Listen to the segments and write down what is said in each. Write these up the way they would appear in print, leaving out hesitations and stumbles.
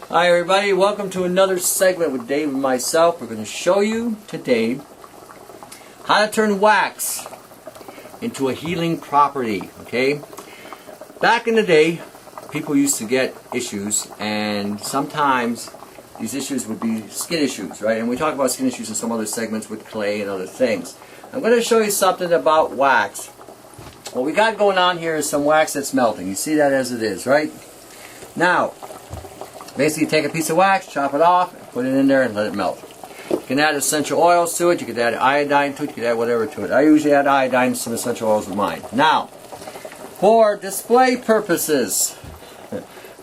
Hi everybody, welcome to another segment with Dave and myself. We're going to show you today how to turn wax into a healing property, okay? Back in the day, people used to get issues, and sometimes these issues would be skin issues, right? And we talk about skin issues in some other segments with clay and other things. I'm going to show you something about wax. What we got going on here is some wax that's melting. You see that as it is, right? Now, basically take a piece of wax, chop it off, put it in there and let it melt. You can add essential oils to it, you can add iodine to it, you can add whatever to it. I usually add iodine to some essential oils with mine. Now, for display purposes,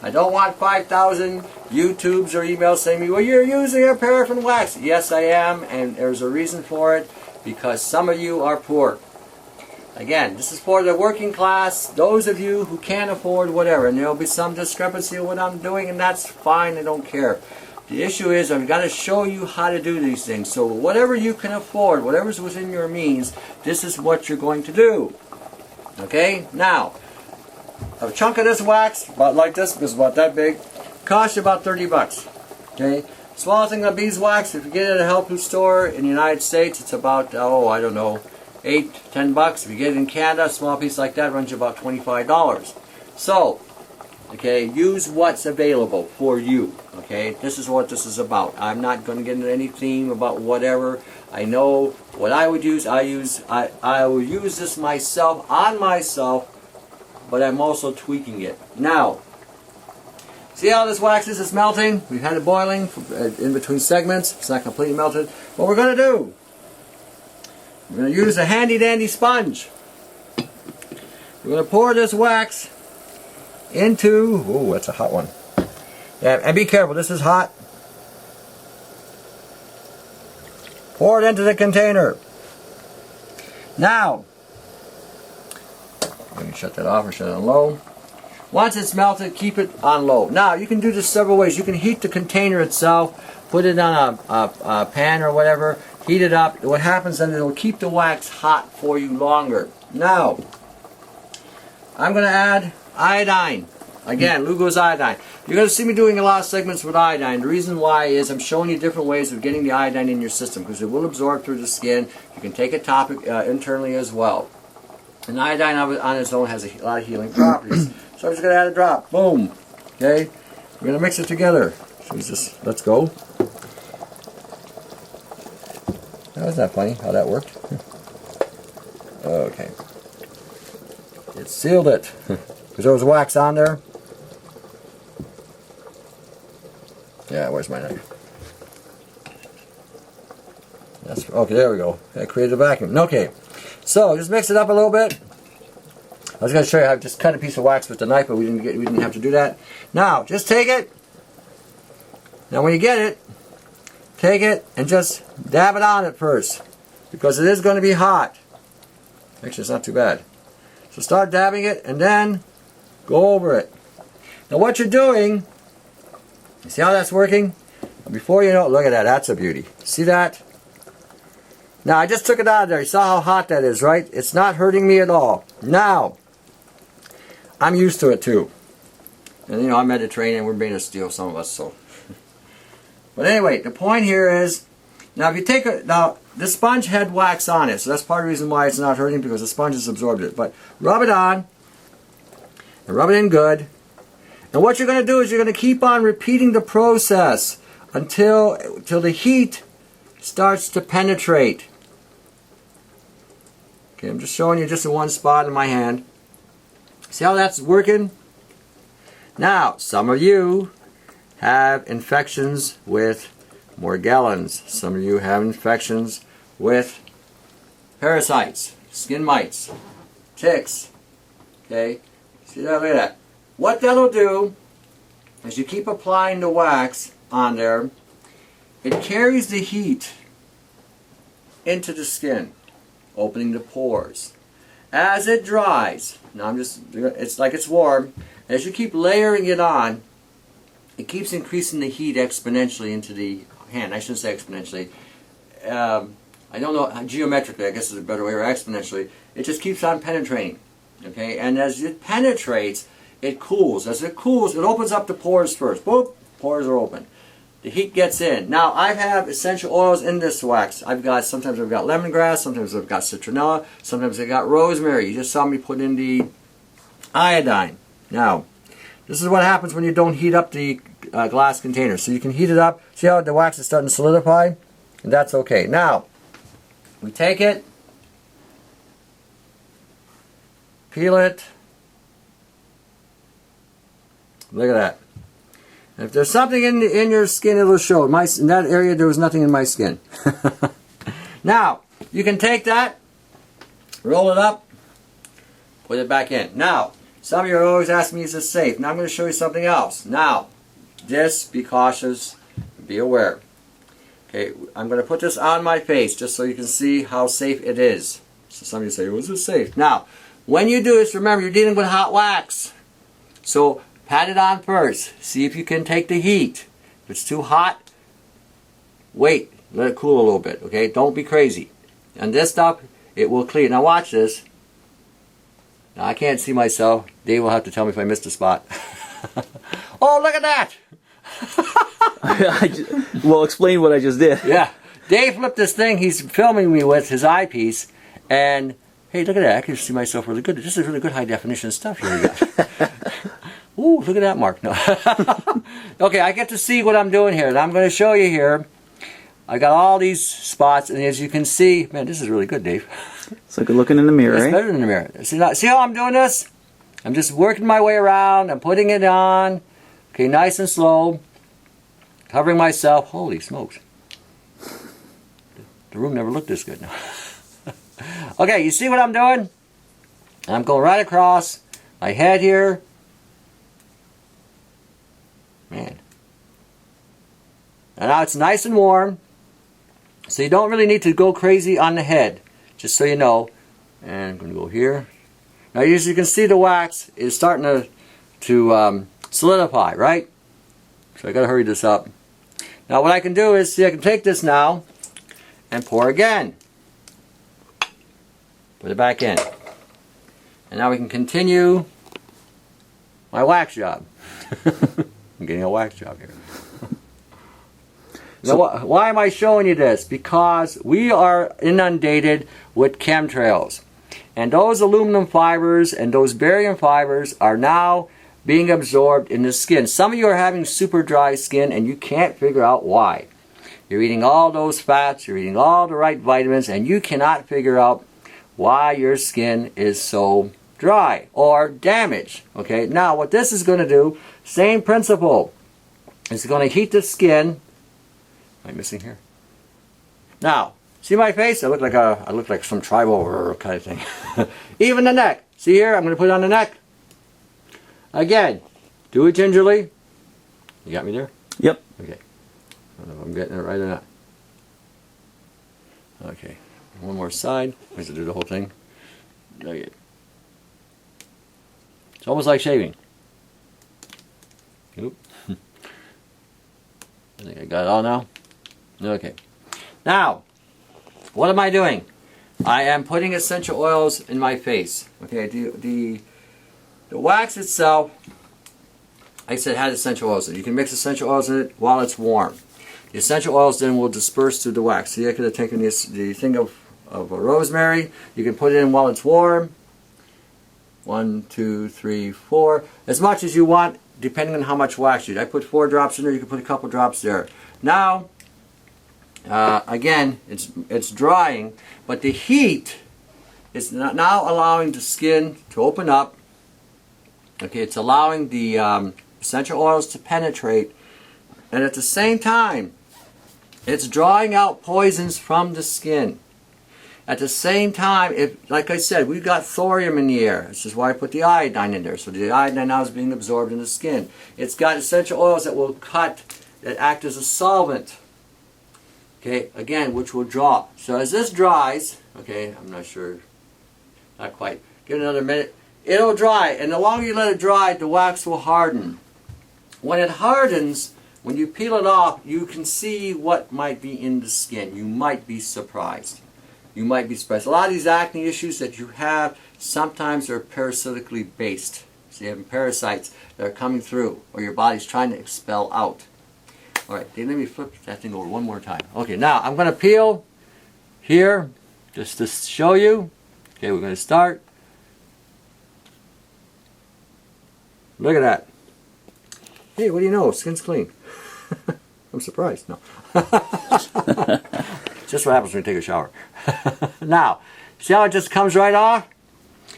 I don't want 5,000 YouTubes or emails saying to me, well, you're using a paraffin wax. Yes, I am, and there's a reason for it, because some of you are poor. Again, this is for the working class, those of you who can't afford whatever, and there will be some discrepancy in what I'm doing, and that's fine, I don't care. The issue is I've got to show you how to do these things, so whatever you can afford, whatever's within your means, this is what you're going to do. Okay, now, a chunk of this wax, about like this about that big, costs you about 30 bucks. Okay, smallest thing of beeswax, if you get it at a health food store in the United States, it's about, I don't know, $8-10 bucks. If you get it in Canada, a small piece like that runs you about $25. So, okay, use what's available for you. Okay, this is what this is about. I'm not going to get into any theme about whatever. I know what I would use. I will use this myself on myself, but I'm also tweaking it. Now, see how this wax is? It's melting. We've had it boiling in between segments. It's not completely melted. What we're going to do, we're going to use a handy dandy sponge. We're going to pour this wax into, oh, that's a hot one. Yeah, and be careful, this is hot. Pour it into the container. Now, let me shut that off or shut it on low. Once it's melted, keep it on low. Now, you can do this several ways. You can heat the container itself, put it on a pan or whatever, heat it up. What happens then, it'll keep the wax hot for you longer. Now, I'm going to add iodine. Again, Lugo's iodine. You're going to see me doing a lot of segments with iodine. The reason why is I'm showing you different ways of getting the iodine in your system, because it will absorb through the skin. You can take it internally as well. And iodine on its own has a lot of healing properties. So I'm just going to add a drop. Boom. Okay? We're going to mix it together. So let's go. That's not funny how that worked. Okay. It sealed it. Because there was wax on there. Yeah, where's my knife? Okay, there we go. That created a vacuum. Okay. So just mix it up a little bit. I was going to show you how I just cut a piece of wax with the knife, but we didn't have to do that. Now, just take it. Now when you get it, take it and just dab it on it first, because it is going to be hot. Actually, it's not too bad. So start dabbing it and then go over it. Now what you're doing, you see how that's working? Before you know it, look at that, that's a beauty. See that? Now I just took it out of there. You saw how hot that is, right? It's not hurting me at all. Now, I'm used to it too. And you know, I'm Mediterranean, we're made of steel, some of us, so. But anyway, the point here is, now if you take now this sponge had wax on it, so that's part of the reason why it's not hurting, because the sponge has absorbed it. But rub it on, and rub it in good. And what you're going to do is you're going to keep on repeating the process until the heat starts to penetrate. Okay, I'm just showing you just in one spot in my hand. See how that's working? Now, some of you have infections with Morgellons. Some of you have infections with parasites, skin mites, ticks. Okay, see that? Look at that. What that'll do is you keep applying the wax on there. It carries the heat into the skin, opening the pores. As it dries, now it's like it's warm. As you keep layering it on, it keeps increasing the heat exponentially into the hand. I shouldn't say exponentially. I don't know, geometrically I guess is a better way, or exponentially. It just keeps on penetrating. Okay, and as it penetrates, it cools. As it cools, it opens up the pores first. Boop. pores are open. The heat gets in. Now I have essential oils in this wax. Sometimes I've got lemongrass, sometimes I've got citronella, sometimes I've got rosemary. You just saw me put in the iodine. Now, this is what happens when you don't heat up the glass container. So you can heat it up. See how the wax is starting to solidify? And that's okay. Now, we take it, peel it. Look at that. If there's something in your skin, it'll show. In that area, there was nothing in my skin. Now, you can take that, roll it up, put it back in. Now, some of you are always asking me, is this safe? Now I'm going to show you something else. Now, be cautious, be aware. Okay, I'm going to put this on my face just so you can see how safe it is. So some of you say, well, is this safe? Now, when you do this, remember, you're dealing with hot wax. So, pat it on first. See if you can take the heat. If it's too hot, wait. Let it cool a little bit, okay? Don't be crazy. And this stuff, it will clean. Now watch this. Now I can't see myself. Dave will have to tell me if I missed a spot. Oh, look at that! Well, explain what I just did. Yeah. Dave flipped this thing he's filming me with, his eyepiece, and hey, look at that. I can see myself really good. This is really good high definition stuff here we got. Ooh, look at that, Mark. No. Okay, I get to see what I'm doing here, and I'm going to show you here. I got all these spots, and as you can see, man, this is really good, Dave. It's like looking in the mirror, It's right? better than the mirror. See how I'm doing this? I'm just working my way around. I'm putting it on. Okay, nice and slow. Covering myself. Holy smokes. The room never looked this good now. Okay, you see what I'm doing? I'm going right across my head here. Man. And now it's nice and warm. So you don't really need to go crazy on the head. Just so you know. And I'm going to go here. Now as you can see, the wax is starting to solidify, right? So I got to hurry this up. Now what I can do is, see, I can take this now and pour again. Put it back in. And now we can continue my wax job. I'm getting a wax job here. Now, why am I showing you this? Because we are inundated with chemtrails. And those aluminum fibers and those barium fibers are now being absorbed in the skin. Some of you are having super dry skin and you can't figure out why. You're eating all those fats, you're eating all the right vitamins, and you cannot figure out why your skin is so dry or damaged. Okay, now what this is going to do, same principle. It's going to heat the skin. Am I missing here? Now, see my face? I look like some tribal kind of thing. Even the neck. See here? I'm going to put it on the neck. Again, do it gingerly. You got me there? Yep. Okay. I don't know if I'm getting it right or not. Okay. One more side. I have to do the whole thing. Okay. It's almost like shaving. Oop. I think I got it all now. Okay. Now, what am I doing? I am putting essential oils in my face. Okay, the wax itself, like I said, has essential oils in it. You can mix essential oils in it while it's warm. The essential oils then will disperse through the wax. See, I could have taken the thing of rosemary. You can put it in while it's warm. 1, 2, 3, 4. As much as you want, depending on how much wax you need. I put 4 drops in there. You can put a couple drops there. Now, again, it's drying, but the heat is now allowing the skin to open up. Okay, it's allowing the essential oils to penetrate, and at the same time, it's drawing out poisons from the skin. At the same time, like I said, we've got thorium in the air. This is why I put the iodine in there. So the iodine now is being absorbed in the skin. It's got essential oils that will that act as a solvent. Okay, again, which will draw. So as this dries, okay, I'm not sure, not quite. Give it another minute. It'll dry, and the longer you let it dry, the wax will harden. When it hardens, when you peel it off, you can see what might be in the skin. You might be surprised. You might be surprised. A lot of these acne issues that you have, sometimes they're parasitically based. So you have parasites that are coming through, or your body's trying to expel out. Alright, let me flip that thing over one more time. Okay, now I'm going to peel here just to show you. Okay, we're going to start. Look at that. Hey, what do you know? Skin's clean. I'm surprised. No. Just what happens when you take a shower. Now, see how it just comes right off?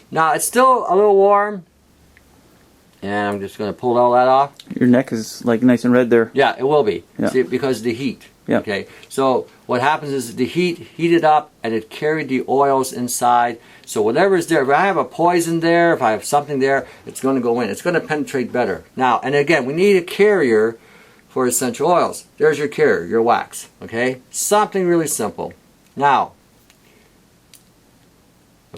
Now, it's still a little warm. And I'm just going to pull all that off. Your neck is like nice and red there. Yeah, it will be. Yeah. See, because of the heat. Yeah. Okay. So what happens is the heat heated up and it carried the oils inside. So whatever is there, if I have a poison there, if I have something there, it's going to go in. It's going to penetrate better. Now, and again, we need a carrier for essential oils. There's your carrier, your wax. Okay. Something really simple. Now,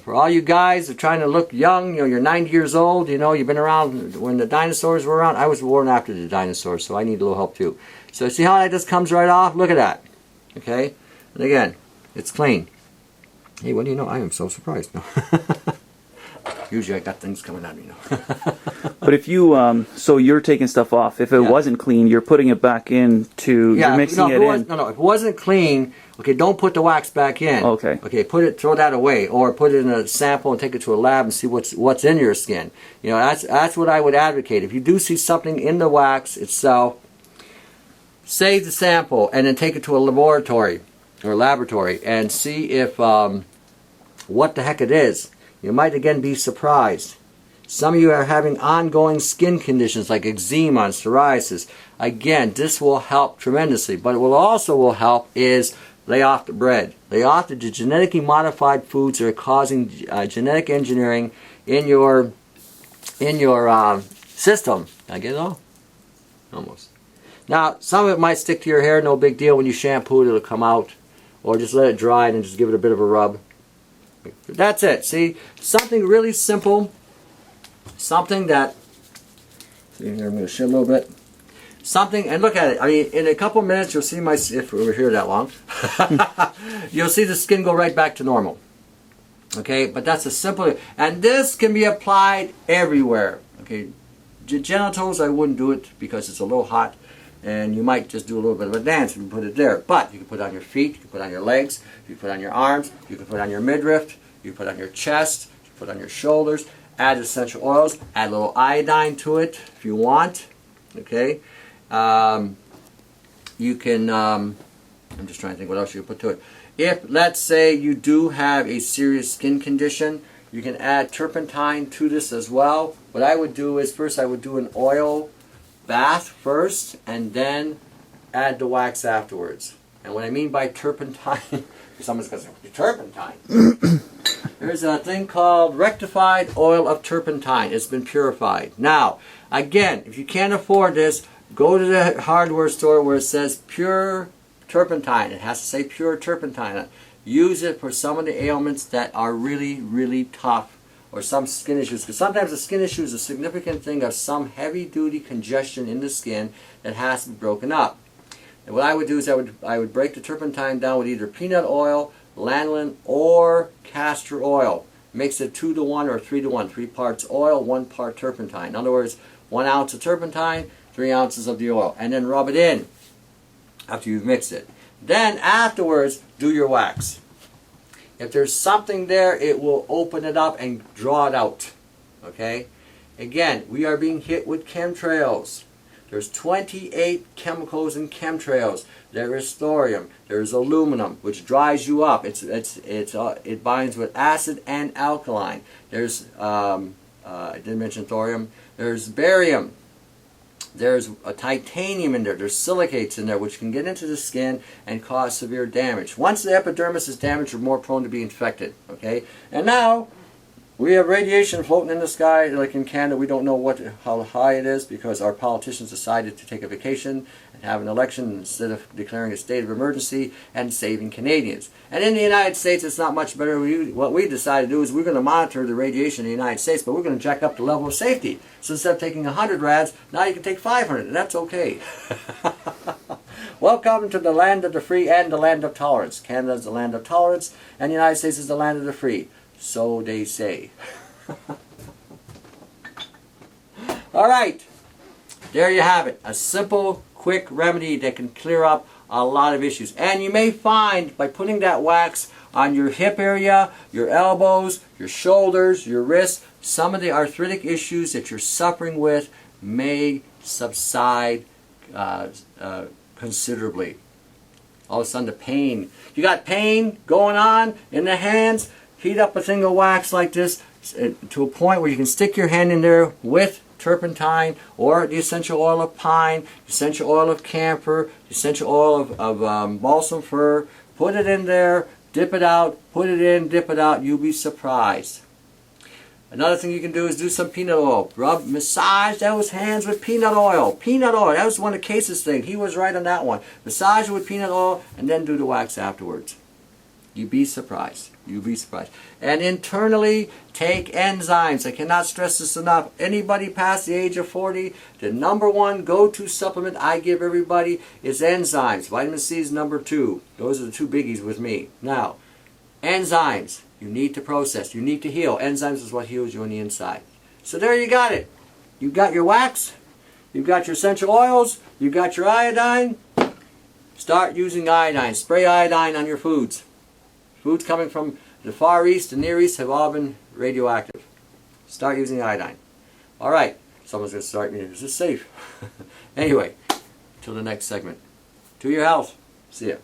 for all you guys that are trying to look young, you know, you're 90 years old, you know, you've been around when the dinosaurs were around. I was born after the dinosaurs, so I need a little help too. So see how that just comes right off? Look at that. Okay? And again, it's clean. Hey, what do you know? I am so surprised. No. Usually I got things coming at me, you know. But if you, so you're taking stuff off. If it wasn't clean, you're putting it back in to, you're mixing it in. No, if it wasn't clean, okay, don't put the wax back in. Okay. Okay, throw that away, or put it in a sample and take it to a lab and see what's in your skin. You know, that's what I would advocate. If you do see something in the wax itself, save the sample and then take it to a laboratory and see if what the heck it is. You might again be surprised. Some of you are having ongoing skin conditions like eczema and psoriasis. Again, this will help tremendously. But what also will help is lay off the bread. Lay off the genetically modified foods that are causing genetic engineering in your system. Did I get it all? Almost. Now, some of it might stick to your hair. No big deal. When you shampoo it, it'll come out. Or just let it dry and just give it a bit of a rub. That's it. See, something really simple. Something that, see here, I'm going to shift a little bit. Something, and look at it. I mean, in a couple of minutes, you'll see if we're here that long, you'll see the skin go right back to normal. Okay, but that's a simple, and this can be applied everywhere. Okay, genitals, I wouldn't do it because it's a little hot, and you might just do a little bit of a dance and put it there. But you can put it on your feet, you can put it on your legs, you can put it on your arms, you can put it on your midriff, you can put it on your chest, you can put it on your shoulders. Add essential oils, add a little iodine to it if you want. Okay, you can, I'm just trying to think what else you can put to it. If, let's say, you do have a serious skin condition, you can add turpentine to this as well. What I would do is first I would do an oil bath first and then add the wax afterwards. And what I mean by turpentine, someone's going to say, turpentine? There's a thing called rectified oil of turpentine. It's been purified. Now, again, if you can't afford this, go to the hardware store where it says pure turpentine. It has to say pure turpentine. Use it for some of the ailments that are really, really tough, or some skin issues. Because sometimes the skin issue is a significant thing of some heavy-duty congestion in the skin that has to be broken up. And what I would do is I would break the turpentine down with either peanut oil, lanolin, or castor oil. Mix it 2 to 1 or 3 to 1. 3 parts oil, 1 part turpentine. In other words, 1 ounce of turpentine, 3 ounces of the oil. And then rub it in after you've mixed it. Then afterwards, do your wax. If there's something there, it will open it up and draw it out. Okay? Again, we are being hit with chemtrails. There's 28 chemicals in chemtrails. There is thorium. There is aluminum, which dries you up. It binds with acid and alkaline. There's I didn't mention thorium. There's barium. There's a titanium in there. There's silicates in there, which can get into the skin and cause severe damage. Once the epidermis is damaged, you're more prone to be infected. Okay, and now we have radiation floating in the sky, like in Canada. We don't know how high it is because our politicians decided to take a vacation and have an election instead of declaring a state of emergency and saving Canadians. And in the United States, it's not much better. What we decided to do is we're going to monitor the radiation in the United States, but we're going to jack up the level of safety. So instead of taking 100 rads, now you can take 500, and that's okay. Welcome to the land of the free and the land of tolerance. Canada is the land of tolerance, and the United States is the land of the free. So they say. All right. There you have it. A simple, quick quick remedy that can clear up a lot of issues. And you may find by putting that wax on your hip area, your elbows, your shoulders, your wrists, some of the arthritic issues that you're suffering with may subside considerably. All of a sudden the pain. You got pain going on in the hands, heat up a thing of wax like this to a point where you can stick your hand in there with turpentine or the essential oil of pine, the essential oil of camphor, the essential oil of balsam fir. Put it in there, dip it out, put it in, dip it out. You'll be surprised. Another thing you can do is do some peanut oil. Massage those hands with peanut oil. Peanut oil. That was one of Case's things. He was right on that one. Massage it with peanut oil and then do the wax afterwards. You'd be surprised. You'd be surprised. And internally, take enzymes. I cannot stress this enough. Anybody past the age of 40, the number one go-to supplement I give everybody is enzymes. Vitamin C is number 2. Those are the 2 biggies with me. Now, enzymes. You need to process. You need to heal. Enzymes is what heals you on the inside. So there you got it. You've got your wax. You've got your essential oils. You've got your iodine. Start using iodine. Spray iodine on your foods. Foods coming from the Far East and Near East have all been radioactive. Start using iodine. All right. Someone's going to start me. Is this safe? Anyway, till the next segment. To your health. See ya.